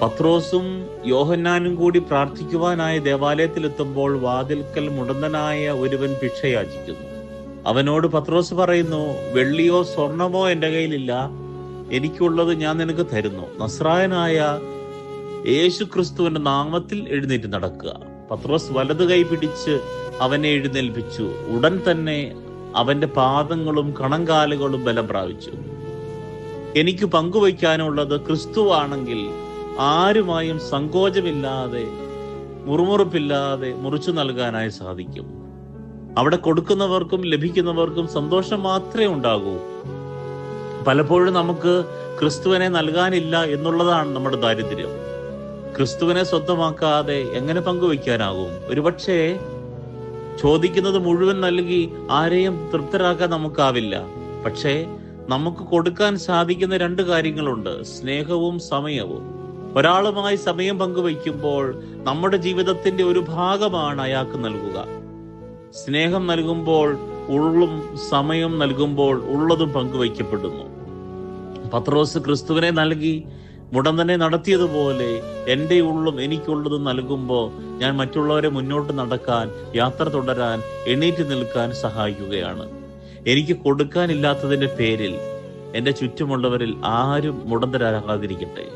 പത്രോസും യോഹന്നാനും കൂടി പ്രാർത്ഥിക്കുവാനായി ദേവാലയത്തിലെത്തുമ്പോൾ വാതിൽക്കൽ മുടന്തനായ ഒരുവൻ ഭിക്ഷയാചിക്കുന്നു. അവനോട് പത്രോസ് പറയുന്നു, വെള്ളിയോ സ്വർണമോ എൻ്റെ കയ്യിലില്ല, എനിക്കുള്ളത് ഞാൻ നിനക്ക് തരുന്നു. നസ്രായനായ യേശു ക്രിസ്തുവിന്റെ നാമത്തിൽ എഴുന്നേറ്റ് നടക്കുക. പത്രോസ് വലതു കൈ പിടിച്ച് അവനെ എഴുന്നേൽപ്പിച്ചു. ഉടൻ തന്നെ അവന്റെ പാദങ്ങളും കണങ്കാലുകളും ബലം പ്രാപിച്ചു. എനിക്ക് പങ്കുവയ്ക്കാനുള്ളത് ക്രിസ്തുവാണെങ്കിൽ ആരുമായും സങ്കോചമില്ലാതെ മുറുമുറുപ്പില്ലാതെ മുറിച്ചു നൽകാനായി സാധിക്കും. അവിടെ കൊടുക്കുന്നവർക്കും ലഭിക്കുന്നവർക്കും സന്തോഷം മാത്രമേ ഉണ്ടാകൂ. പലപ്പോഴും നമുക്ക് ക്രിസ്തുവിനെ നൽകാനില്ല എന്നുള്ളതാണ് നമ്മുടെ ദാരിദ്ര്യം. ക്രിസ്തുവിനെ സ്വന്തമാക്കാതെ എങ്ങനെ പങ്കുവയ്ക്കാനാകും? ഒരുപക്ഷെ ചോദിക്കുന്നത് മുഴുവൻ നൽകി ആരെയും തൃപ്തരാക്കാൻ നമുക്കാവില്ല. പക്ഷേ നമുക്ക് കൊടുക്കാൻ സാധിക്കുന്ന രണ്ട് കാര്യങ്ങളുണ്ട്: സ്നേഹവും സമയവും. ഒരാളുമായി സമയം പങ്കുവയ്ക്കുമ്പോൾ നമ്മുടെ ജീവിതത്തിന്റെ ഒരു ഭാഗമാണ് അയാൾക്ക് നൽകുക. സ്നേഹം നൽകുമ്പോൾ ഉള്ളും, സമയം നൽകുമ്പോൾ ഉള്ളതും പങ്കുവയ്ക്കപ്പെടുന്നു. പത്രോസ് ക്രിസ്തുവിനെ നൽകി മുടന്തനെ നടത്തിയതുപോലെ എൻ്റെ ഉള്ളും എനിക്കുള്ളതും നൽകുമ്പോൾ ഞാൻ മറ്റുള്ളവരെ മുന്നോട്ട് നടക്കാൻ, യാത്ര തുടരാൻ, എണീറ്റ് നിൽക്കാൻ സഹായിക്കുകയാണ്. എനിക്ക് കൊടുക്കാനില്ലാത്തതിന്റെ പേരിൽ എൻ്റെ ചുറ്റുമുള്ളവരിൽ ആരും മുടന്തരാകാതിരിക്കട്ടെ.